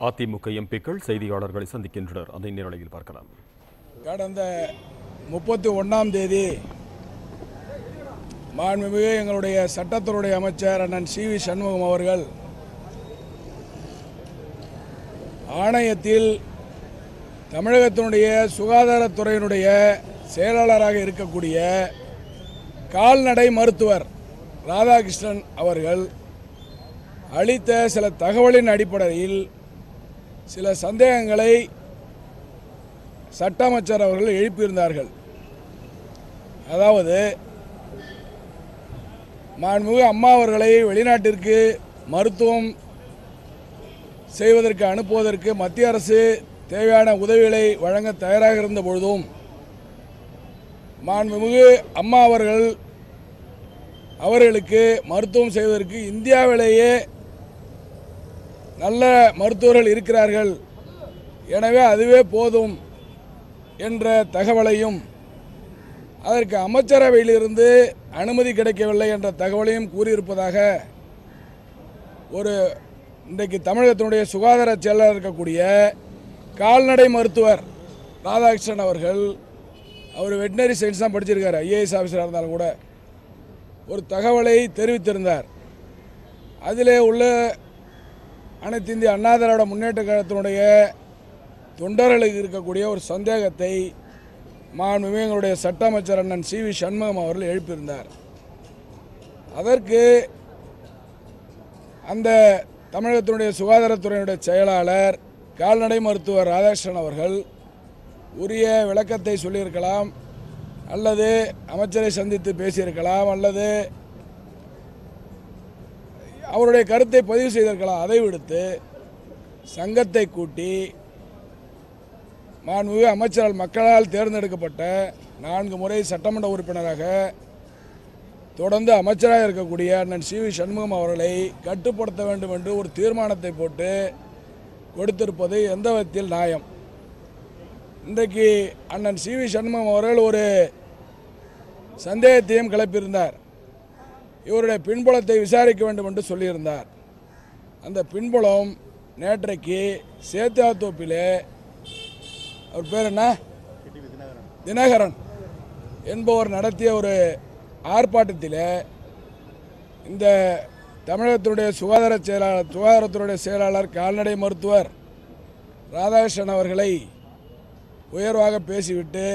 அதிமுக எம்பிக்கள் செய்தியாளர்களை சந்திக்கின்றனர். அதை நேரலையில் பார்க்கலாம். கடந்த 31ஆம் தேதி மாண்புமிகு எங்களுடைய சட்டத்துறை அமைச்சர் அண்ணன் சி.வி. சண்முகம் அவர்கள் ஆணையத்தில் தமிழகத்தினுடைய சுகாதாரத்துறையினுடைய செயலாளராக இருக்கக்கூடிய கால்நடை மருத்துவர் ராதாகிருஷ்ணன் அவர்கள் அளித்த சில தகவலின் அடிப்படையில் சில சந்தேகங்களை சட்ட அமைச்சர் அவர்கள் எழுப்பியிருந்தார்கள். அதாவது மாண்புமிகு அம்மா அவர்களை வெளிநாட்டிற்கு மருத்துவம் செய்வதற்கு அனுப்புவதற்கு மத்திய அரசு தேவையான உதவிகளை வழங்க தயாராக இருந்த பொழுதும் மாண்புமிகு அம்மா அவர்களுக்கு மருத்துவம் செய்வதற்கு இந்தியாவிலேயே நல்ல மருத்துவர்கள் இருக்கிறார்கள், எனவே அதுவே போதும் என்ற தகவலையும் அதற்கு அமைச்சரவையிலிருந்து அனுமதி கிடைக்கவில்லை என்ற தகவலையும் கூறியிருப்பதாக இன்றைக்கு தமிழகத்தினுடைய சுகாதார செயலாளர் இருக்கக்கூடிய கால்நடை மருத்துவர் ராதாகிருஷ்ணன் அவர்கள், அவர் வெட்டினரி சயின்ஸ் தான் படிச்சிருக்காரு, ஐஏஎஸ் ஆஃபீஸராக இருந்தாலும் கூட ஒரு தகவலை தெரிவித்திருந்தார். அதிலே உள்ள அனைத்து இந்திய அண்ணா திராவிட முன்னேற்ற கழகத்தினுடைய தொண்டர்களுக்கு இருக்கக்கூடிய ஒரு சந்தேகத்தை மாண்புமிகு எங்களுடைய சட்ட அமைச்சர் அண்ணன் சி.வி. சண்முகம் அவர்கள் எழுப்பியிருந்தார். அதற்கு அந்த தமிழகத்தினுடைய சுகாதாரத்துறையினுடைய செயலாளர் கால்நடை மருத்துவர் ராதாகிருஷ்ணன் அவர்கள் உரிய விளக்கத்தை சொல்லியிருக்கலாம், அல்லது அமைச்சரை சந்தித்து பேசியிருக்கலாம், அல்லது அவருடைய கருத்தை பதிவு செய்திருக்கலாம். அதை விடுத்து சங்கத்தை கூட்டி மாண்புமிகு அமைச்சரால் மக்களால் தேர்ந்தெடுக்கப்பட்ட 4 முறை சட்டமன்ற உறுப்பினராக தொடர்ந்து அமைச்சராக இருக்கக்கூடிய அண்ணன் சி.வி. சண்முகம் அவர்களை கட்டுப்படுத்த வேண்டும் என்று ஒரு தீர்மானத்தை போட்டு கொடுத்திருப்பது எந்த விதத்தில் நியாயம்? இன்றைக்கு அண்ணன் சி.வி. சண்முகம் அவர்கள் ஒரு சந்தேகத்தையும் கிளப்பியிருந்தார். இவருடைய பின்புலத்தை விசாரிக்க வேண்டும் என்று சொல்லியிருந்தார். அந்த பின்புலம் நேற்றைக்கு சேத்தாத்தோப்பிலே, அவர் பேர் என்ன, தினகரன் என்பவர் நடத்திய ஒரு ஆர்ப்பாட்டத்தில் இந்த தமிழகத்தினுடைய சுகாதாரத்துறையுடைய செயலாளர் கால்நடை மருத்துவர் ராதாகிருஷ்ணன் அவர்களை உயர்வாக பேசிவிட்டு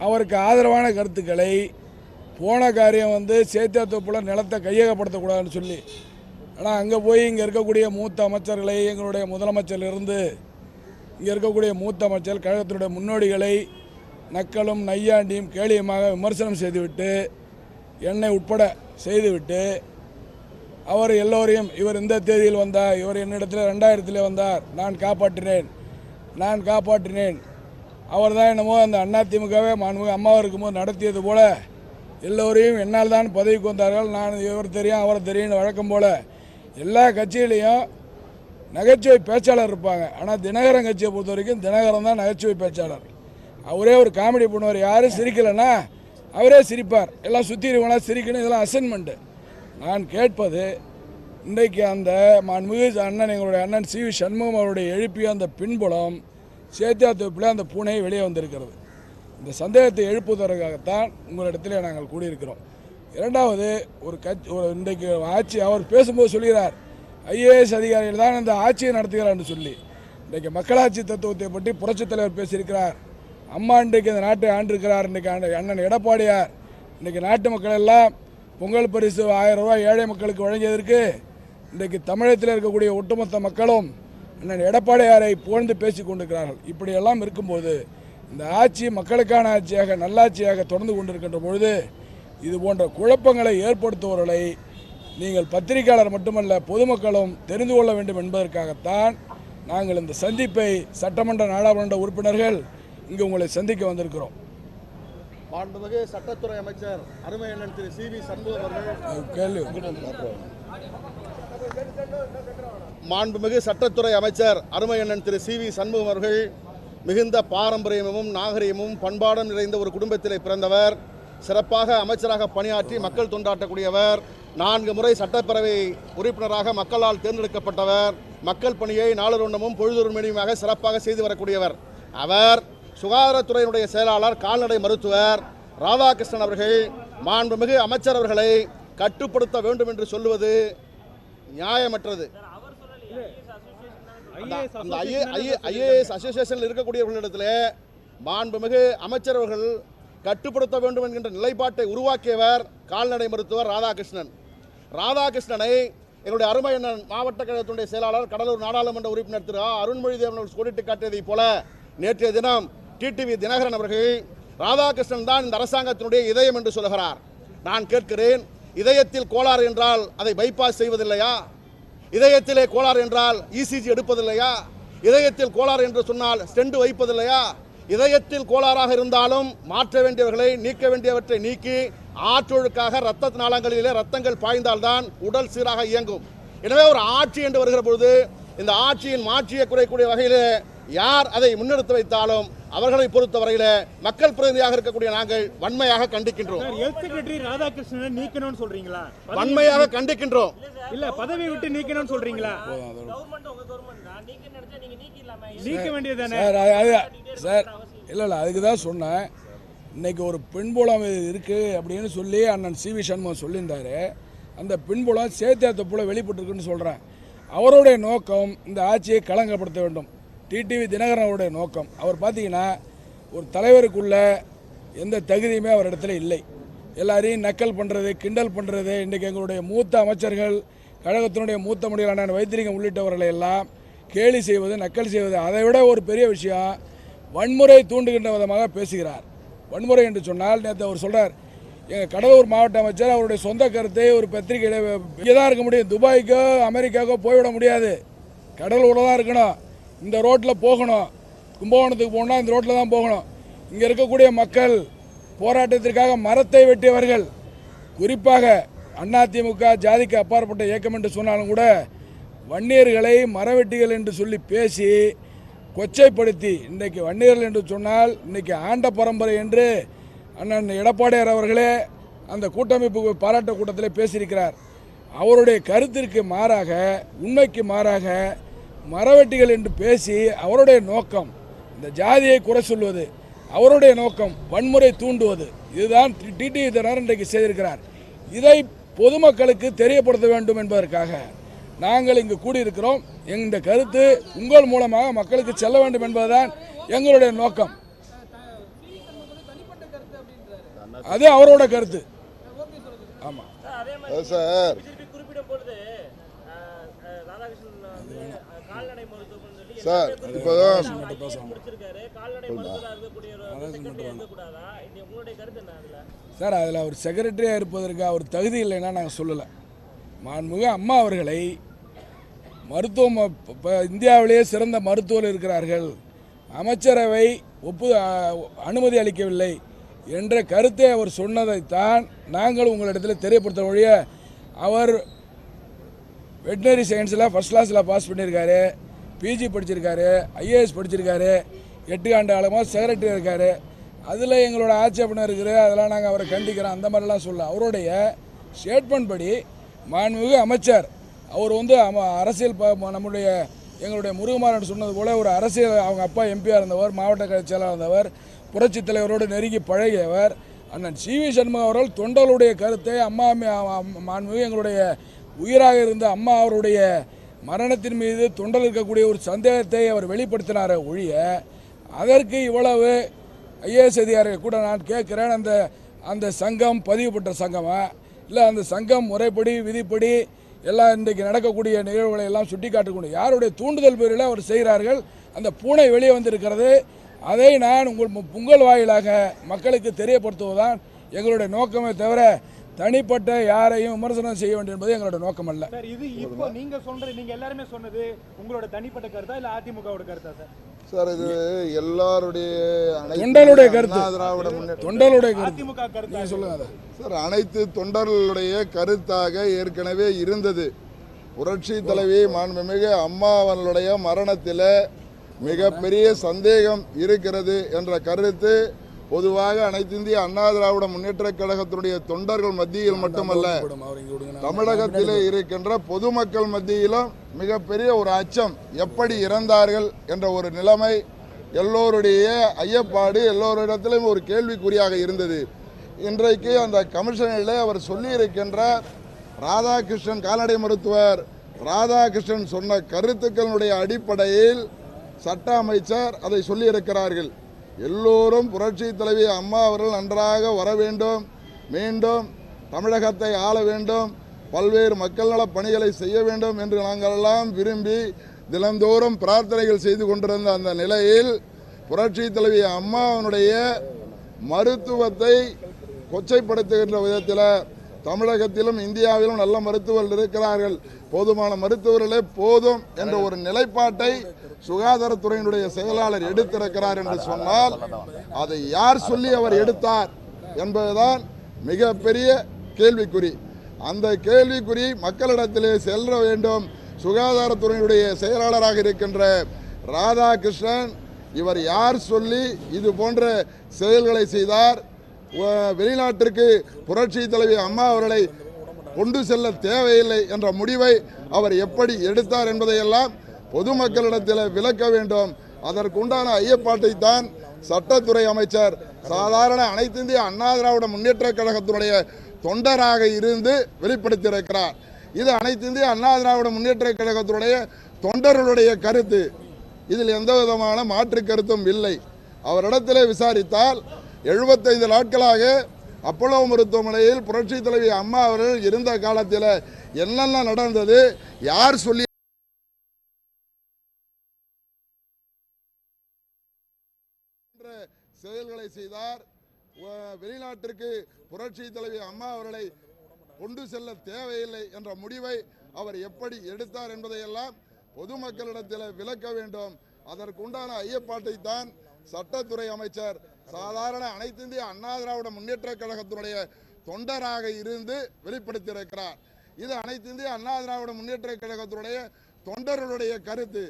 அவருக்கு ஆதரவான கருத்துக்களை, போன காரியம் சேத்தியாத்தோப்பில் நிலத்தை கையகப்படுத்தக்கூடாதுன்னு சொல்லி, ஆனால் அங்கே போய் இங்கே இருக்கக்கூடிய மூத்த அமைச்சர்களை, எங்களுடைய முதலமைச்சரிலிருந்து இங்கே இருக்கக்கூடிய மூத்த அமைச்சர் கழகத்தினுடைய முன்னோடிகளை நக்கலும் நையாண்டியும் கேலியுமாக விமர்சனம் செய்துவிட்டு, என்னை உட்பட செய்துவிட்டு, அவர் எல்லோரையும் இவர் இந்த தேதியில் வந்தார், இவர் என்னிடத்தில் 2000 வந்தார், நான் காப்பாற்றினேன், அவர் தான் என்னமோ அந்த அதிமுகவே மாண்புமிகு அம்மா இருக்கும்போது நடத்தியது போல எல்லோரையும் என்னால் தான் பதவிக்கு வந்தார்கள், நான் இவர் தெரியும் அவர் தெரியும் வழக்கம் போல் எல்லா கட்சியிலையும் நகைச்சுவை பேச்சாளர் இருப்பாங்க. ஆனால் தினகரன் கட்சியை பொறுத்த வரைக்கும் தினகரன் தான் நகைச்சுவை பேச்சாளர். அவரே ஒரு காமெடி பண்ணுவார், யாரும் சிரிக்கலைன்னா அவரே சிரிப்பார், எல்லாம் சுற்றி இருக்கவங்களாம் சிரிக்கணும், இதெல்லாம் அசைன்மெண்ட்டு. நான் கேட்பது, இன்றைக்கு அந்த மாண்புமிகு எங்களுடைய அண்ணன் சி.வி. சண்முகம் அவருடைய எழுப்பிய அந்த பின்புலம் சேத்தியாத்தோப்பில் அந்த பூனை வெளியே வந்திருக்கிறது. இந்த சந்தேகத்தை எழுப்புவதற்காகத்தான் உங்களிடத்தில் நாங்கள் கூடியிருக்கிறோம். இரண்டாவது, இன்றைக்கு ஆட்சி, அவர் பேசும்போது சொல்கிறார் ஐஏஎஸ் அதிகாரிகள் தான் இந்த ஆட்சியை நடத்துகிறார் என்று சொல்லி. இன்றைக்கு மக்களாட்சி தத்துவத்தை பற்றி புரட்சித் தலைவர் பேசியிருக்கிறார். அம்மா இன்றைக்கு இந்த நாட்டை ஆண்டிருக்கிறார். இன்றைக்கு அண்ணன் எடப்பாடியார் இன்றைக்கு நாட்டு மக்கள் எல்லாம் பொங்கல் பரிசு 1000 ரூபாய் ஏழை மக்களுக்கு வழங்கியதற்கு இன்றைக்கு தமிழகத்தில் இருக்கக்கூடிய ஒட்டுமொத்த மக்களும் அண்ணன் எடப்பாடியாரை புகழ்ந்து பேசிக் கொண்டிருக்கிறார்கள். இப்படியெல்லாம் இருக்கும்போது இந்த ஆட்சி மக்களுக்கான ஆட்சியாக, நல்லாட்சியாக தொடர்ந்து கொண்டிருக்கின்ற பொழுது இது போன்ற குழப்பங்களை ஏற்படுத்துபவர்களை நீங்கள் பத்திரிகையாளர் மட்டுமல்ல பொதுமக்களும் தெரிந்து கொள்ள வேண்டும் என்பதற்காகத்தான் நாங்கள் இந்த சந்திப்பை சட்டமன்ற நாடாளுமன்ற உறுப்பினர்கள் இங்கு உங்களை சந்திக்க வந்திருக்கிறோம். மாண்புமிகு சட்டத்துறை அமைச்சர் அருமை அண்ணன் திரு சி.வி. சண்முகம் அவர்கள் மாண்புமிகு சட்டத்துறை அமைச்சர் அருமை அண்ணன் திரு சி.வி. சண்முகம் அவர்கள் மிகுந்த பாரம்பரியமும் நாகரிகமும் பண்பாடும் நிறைந்த ஒரு குடும்பத்திலே பிறந்தவர். சிறப்பாக அமைச்சராக பணியாற்றி மக்கள் தொண்டாற்றக்கூடியவர். 4 முறை சட்டப்பேரவை உறுப்பினராக மக்களால் தேர்ந்தெடுக்கப்பட்டவர். மக்கள் பணியை நாளொருவண்ணமும் பொழுதொருமணியுமாக சிறப்பாக செய்து வரக்கூடியவர். அவர் சுகாதாரத்துறையினுடைய செயலாளர், கால்நடை மருத்துவர் ராதாகிருஷ்ணன் அவர்கள் மாண்புமிகு அமைச்சர் அவர்களை கட்டுப்படுத்த வேண்டும் என்று சொல்லுவது நியாயமற்றது. அந்த ஐஏஎஸ் அசோசியேஷனில் இருக்கக்கூடியவர்களிடத்தில் மாண்புமிகு அமைச்சர் அவர்கள் கட்டுப்படுத்த வேண்டும் என்கின்ற நிலைப்பாட்டை உருவாக்கியவர் கால்நடை மருத்துவர் ராதாகிருஷ்ணன். ராதாகிருஷ்ணனை என்னுடைய அருமை அண்ணன் மாவட்ட கழகத்தினுடைய செயலாளர், கடலூர் நாடாளுமன்ற உறுப்பினர் திரு அருண்மொழிதேவன் அவர்கள் கோடிட்டு காட்டியதைப் போல நேற்றைய தினம் டிடிவி தினகரன் அவர்கள் ராதாகிருஷ்ணன் தான் இந்த அரசாங்கத்தினுடைய இதயம் என்று சொல்கிறார். நான் கேட்கிறேன், இதயத்தில் கோளாறு என்றால் அதை பைபாஸ் செய்வதில்லையா? இதயத்திலே கோளாறு என்றால் இசிஜி எடுப்பதில்லையா? இதயத்தில் கோளாறு என்று சொன்னால் ஸ்டெண்ட் வைப்பதில்லையா? இதயத்தில் கோளாறாக இருந்தாலும் மாற்ற வேண்டியவர்களை, நீக்க வேண்டியவற்றை நீக்கி ஆற்றொழுக்காக இரத்த நாளங்களிலே ரத்தங்கள் பாய்ந்தால்தான் உடல் சீராக இயங்கும். எனவே ஒரு ஆட்சி என்று வருகிற பொழுது இந்த ஆட்சியின் மாற்றியை குறைக்கூடிய வகையிலே யார் அதை முன்னெடுத்து வைத்தாலும் அவர்களை பொறுத்தவரையில மக்கள் பிரதிநிதியாக இருக்கக்கூடிய நாங்கள் வன்மையாக கண்டிக்கின்றோம். வன்மையாக கண்டிக்கின்றோம். இல்ல பதவி விட்டு நீக்கணும்னு சொல்றீங்களா? நீக்க வேண்டியதுதானே சார்? இல்ல அதுக்கு தான் சொன்னேன். இன்னைக்கு ஒரு பின்புலம் இருக்குது அப்படின்னு சொல்லி அண்ணன் சிவி சண்முகம் சொல்லியிருந்தாரு. அந்த பின்புலம் சேத்தியாத்த போல வெளிப்பட்டிருக்குன்னு சொல்கிறேன். அவருடைய நோக்கம் இந்த ஆட்சியை களங்கப்படுத்த வேண்டும். டிடிவி தினகரன் அவருடைய நோக்கம். அவர் பார்த்தீங்கன்னா ஒரு தலைவருக்குள்ள எந்த தகுதியுமே அவர் இடத்துல இல்லை. எல்லாரையும் நக்கல் பண்ணுறது, கிண்டல் பண்ணுறது. இன்றைக்கி எங்களுடைய மூத்த அமைச்சர்கள், கழகத்தினுடைய மூத்த முடியலான வைத்திரிகம் உள்ளிட்டவர்களை எல்லாம் கேலி செய்வது, நக்கல் செய்வது. அதை விட ஒரு பெரிய விஷயம், வன்முறை தூண்டுகின்ற விதமாக பேசுகிறார். வன்முறை என்று சொன்னால் நேற்று அவர் சொல்கிறார், எங்கள் கடலூர் மாவட்ட அமைச்சர் அவருடைய சொந்த கருத்தை ஒரு பத்திரிகையில் இங்கே தான் இருக்க முடியும், துபாய்க்கோ அமெரிக்காவுக்கோ போய்விட முடியாது, கடலூரில் தான் இருக்கணும், இந்த ரோட்டில் போகணும், கும்பகோணத்துக்கு போகணும்னா இந்த ரோட்டில் தான் போகணும். இங்கே இருக்கக்கூடிய மக்கள் போராட்டத்திற்காக மரத்தை வெட்டியவர்கள், குறிப்பாக அதிமுக ஜாதிக்கு அப்பாற்பட்ட இயக்கம் என்று சொன்னாலும் கூட வன்னியர்களை மரவெட்டிகள் என்று சொல்லி பேசி கொச்சைப்படுத்தி, இன்றைக்கு வன்னியர்கள் என்று சொன்னால் இன்றைக்கி ஆண்ட பரம்பரை என்று அண்ணன் எடப்பாடியார் அவர்களே அந்த கூட்டமைப்பு பாராட்ட கூட்டத்தில் பேசியிருக்கிறார். அவருடைய கருத்திற்கு மாறாக, உண்மைக்கு மாறாக மரவெட்டிகள் என்று பேசி அவருடைய நோக்கம் இந்த ஜாதியை குறை சொல்வது, அவருடைய நோக்கம் வன்முறை தூண்டுவது. இதுதான் டிடிவி தினகரன் இன்றைக்கு செய்திருக்கிறார். இதை பொதுமக்களுக்கு தெரியப்படுத்த வேண்டும் என்பதற்காக நாங்கள் இங்கு கூடியிருக்கிறோம். இந்த கருத்து உங்கள் மூலமாக மக்களுக்கு செல்ல வேண்டும் என்பதுதான் எங்களுடைய நோக்கம். அது அவரோட கருத்து. ஆமாம் சார். சார் சார் அதில் அவர் செக்ரட்டரியாக இருப்பதற்கு அவர் தகுதி இல்லைன்னா நாங்கள் சொல்லலை. மாண்புமிகு அம்மா அவர்களை மருத்துவம் இந்தியாவிலேயே சிறந்த மருத்துவர் இருக்கிறார்கள், அமைச்சரவை அனுமதி அளிக்கவில்லை என்ற கருத்தை அவர் சொன்னதைத்தான் நாங்கள் உங்களிடத்தில் தெரியப்படுத்த ஒழிய, அவர் வெட்டினரி சயின்ஸில் ஃபஸ்ட் கிளாஸில் பாஸ் பண்ணியிருக்காரு, பிஜி படிச்சிருக்காரு, ஐஏஎஸ் படிச்சிருக்காரு, 8 ஆண்டு காலமாக செக்ரட்டரியாக இருக்கார். அதில் எங்களோட ஆட்சேபணம் இருக்குது, அதெல்லாம் நாங்கள் அவரை கண்டிக்கிறோம், அந்த மாதிரிலாம் சொல்ல. அவருடைய ஸ்டேட்மெண்ட் படி மாண்புமிகு அமைச்சர் அவர் அரசியல் நம்முடைய எங்களுடைய முருகமாறன் சொன்னது போல் ஒரு அரசியல், அவங்க அப்பா எம்பியாக இருந்தவர், மாவட்ட கழக செயலாளர் இருந்தவர், புரட்சி தலைவரோடு நெருங்கி பழகியவர். அண்ணன் சிவி சண்முகம் அவர்கள் தொண்டர்களுடைய கருத்தை, அம்மா மாண்புமிகு எங்களுடைய உயிராக இருந்த அம்மா அவருடைய மரணத்தின் மீது தொண்டல் இருக்கக்கூடிய ஒரு சந்தேகத்தை அவர் வெளிப்படுத்தினார் ஒழிய, அதற்கு இவ்வளவு ஐஏஎஸ் அதிகாரிகள் கூட நான் கேட்குறேன், அந்த சங்கம் பதிவு பெற்ற சங்கமா இல்லை அந்த சங்கம் முறைப்படி விதிப்படி எல்லாம் இன்றைக்கு நடக்கக்கூடிய நிகழ்வுகளை எல்லாம் சுட்டி காட்டக்கூடிய யாருடைய தூண்டுதல் பேரில் அவர் செய்கிறார்கள். அந்த பூனை வெளியே வந்திருக்கிறது. அதை நான் உங்கள் வாயிலாக மக்களுக்கு தெரியப்படுத்துவதுதான் எங்களுடைய நோக்கமே தவிர தனிப்பட்ட யாரையும் விமர்சனம் செய்ய வேண்டும் என்பது எங்களோட நோக்கம் அல்ல. சார், இது இப்போ நீங்க சொல்றது, நீங்க எல்லாருமே சொன்னது உங்களோட தனிப்பட்ட கருத்தா இல்ல அதிமுகவோட கருத்தா சார்? சார், இது எல்லாருடைய தொண்டர்களுடைய கருத்து. தொண்டர்களுடைய கருத்து. அதிமுக கருத்து சொல்லுங்க சார். அனைத்து தொண்டர்களுடைய கருத்தாக ஏற்கனவே இருந்தது. புரட்சி தலைவி மாண்புமிகு அம்மா அவர்களுடைய மரணத்தில் மிகப்பெரிய சந்தேகம் இருக்கிறது என்ற கருத்து பொதுவாக அனைத்து இந்திய அண்ணா திராவிட முன்னேற்ற கழகத்தினுடைய தொண்டர்கள் மத்தியில் மட்டுமல்ல, தமிழகத்திலே இருக்கின்ற பொதுமக்கள் மத்தியிலும் மிகப்பெரிய ஒரு அச்சம், எப்படி இறந்தார்கள் என்ற ஒரு நிலைமை, எல்லோருடைய ஐயப்பாடு, எல்லோரிடத்திலும் ஒரு கேள்விக்குறியாக இருந்தது. இன்றைக்கு அந்த கமிஷனிலே அவர் சொல்லியிருக்கின்ற ராதாகிருஷ்ணன், கால்நடை மருத்துவர் ராதாகிருஷ்ணன் சொன்ன கருத்துக்களுடைய அடிப்படையில் சட்ட அமைச்சர் அதை சொல்லியிருக்கிறார்கள். எல்லோரும் புரட்சி தலைவி அம்மா அவர்கள் நன்றாக வர வேண்டும், மீண்டும் தமிழகத்தை ஆள வேண்டும், பல்வேறு மக்கள் நல பணிகளை செய்ய வேண்டும் என்று நாங்கள் எல்லாம் விரும்பி தினந்தோறும் பிரார்த்தனைகள் செய்து கொண்டிருந்த அந்த நிலையில் புரட்சி தலைவி அம்மாவனுடைய மருத்துவத்தை கொச்சைப்படுத்துகின்ற விதத்தில் தமிழகத்திலும் இந்தியாவிலும் நல்ல மருத்துவர்கள் இருக்கிறார்கள், போதுமான மருத்துவர்களே போதும் என்ற ஒரு நிலைப்பாட்டை சுகாதாரத்துறையினுடைய செயலாளர் எடுத்திருக்கிறார் என்று சொன்னால் அதை யார் சொல்லி அவர் எடுத்தார் என்பதுதான் மிகப்பெரிய கேள்விக்குறி. அந்த கேள்விக்குறி மக்களிடத்திலே செல்ல வேண்டும். சுகாதாரத்துறையினுடைய செயலாளராக இருக்கின்ற ராதாகிருஷ்ணன் இவர் யார் சொல்லி இது போன்ற செயல்களை செய்தார், வெளிநாட்டிற்கு புரட்சி தலைவி அம்மா அவர்களை கொண்டு செல்ல தேவையில்லை என்ற முடிவை அவர் எப்படி எடுத்தார் என்பதையெல்லாம் பொதுமக்களிடத்தில் விளக்க வேண்டும். அதற்குண்டான ஐயப்பாட்டை தான் சட்டத்துறை அமைச்சர் சாதாரண அனைத்து இந்திய அண்ணா திராவிட முன்னேற்ற கழகத்தினுடைய தொண்டராக இருந்து வெளிப்படுத்தியிருக்கிறார். இது அனைத்து இந்திய அண்ணா திராவிட முன்னேற்ற கழகத்தினுடைய தொண்டர்களுடைய கருத்து, இதில் எந்த விதமான மாற்று கருத்தும் இல்லை. அவரிடத்திலே விசாரித்தால் 75 நாட்களாக அப்போலோ மருத்துவமனையில் புரட்சி தலைவி அம்மா அவர்கள் இருந்த காலத்தில் என்னென்ன நடந்தது, யார் சொல்லி செயல்களை செய்தார், வெளிநாட்டிற்கு புரட்சி தலைவி அம்மா அவர்களை கொண்டு செல்ல தேவையில்லை என்ற முடிவை அவர் எப்படி எடுத்தார் என்பதையெல்லாம் பொதுமக்களிடத்தில் விளக்க வேண்டும். அதற்குண்டான ஐயப்பாட்டை தான் சட்டத்துறை அமைச்சர் சாதாரண அனைத்து இந்திய அண்ணா திராவிட முன்னேற்ற கழகத்தினுடைய தொண்டராக இருந்து வெளிப்படுத்தியிருக்கிறார். இது அனைத்து இந்திய அண்ணா திராவிட முன்னேற்ற கழகத்தினுடைய தொண்டர்களுடைய கருத்து,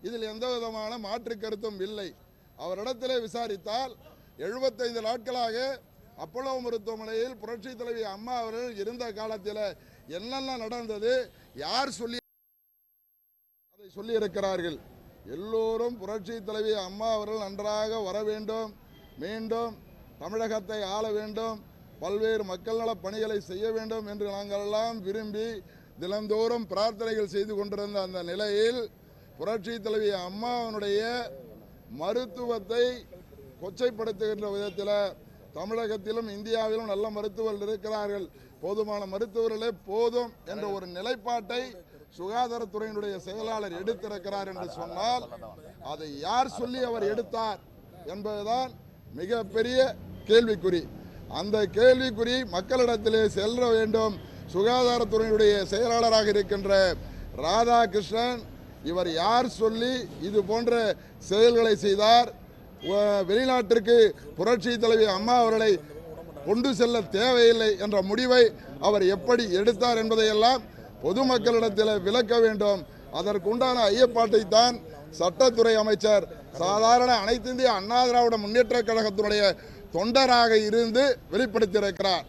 இதில் எந்த விதமான மாற்று கருத்தும் இல்லை. அவரிடத்திலே விசாரித்தால் 75 நாட்களாக அப்போலோ மருத்துவமனையில் புரட்சி தலைவி அம்மா அவர்கள் இருந்த காலத்தில் என்னென்ன நடந்தது, யார் சொல்லி அதை சொல்லியிருக்கிறார்கள். எல்லோரும் புரட்சி தலைவி அம்மா அவர்கள் நன்றாக வர வேண்டும், மீண்டும் தமிழகத்தை ஆள வேண்டும், பல்வேறு மக்கள் நல பணிகளை செய்ய வேண்டும் என்று நாங்கள் எல்லாம் விரும்பி தினந்தோறும் பிரார்த்தனைகள் செய்து கொண்டிருந்த அந்த நிலையில் புரட்சி தலைவி அம்மாவனுடைய மருத்துவத்தை கொச்சைப்படுத்துகின்ற விதத்தில் தமிழகத்திலும் இந்தியாவிலும் நல்ல மருத்துவர்கள் இருக்கிறார்கள், போதுமான மருத்துவர்களே போதும் என்ற ஒரு நிலைப்பாட்டை சுகாதாரத்துறையினுடைய செயலாளர் எடுத்திருக்கிறார் என்று சொன்னால் அதை யார் சொல்லி அவர் எடுத்தார் என்பதுதான் மிகப்பெரிய கேள்விக்குறி. அந்த கேள்விக்குறி மக்களிடத்திலே செல்ல வேண்டும். சுகாதாரத்துறையினுடைய செயலாளராக இருக்கின்ற ராதாகிருஷ்ணன் இவர் யார் சொல்லி இது போன்ற செயல்களை செய்தார், வெளிநாட்டிற்கு புரட்சி தலைவி அம்மா அவர்களை கொண்டு செல்ல தேவையில்லை என்ற முடிவை அவர் எப்படி எடுத்தார் என்பதையெல்லாம் பொதுமக்களிடத்தில் விளக்க வேண்டும். அதற்குண்டான ஐயப்பாட்டை தான் சட்டத்துறை அமைச்சர் சாதாரண அனைத்து இந்திய அண்ணா திராவிட முன்னேற்ற கழகத்தினுடைய தொண்டராக இருந்து வெளிப்படுத்தியிருக்கிறார்.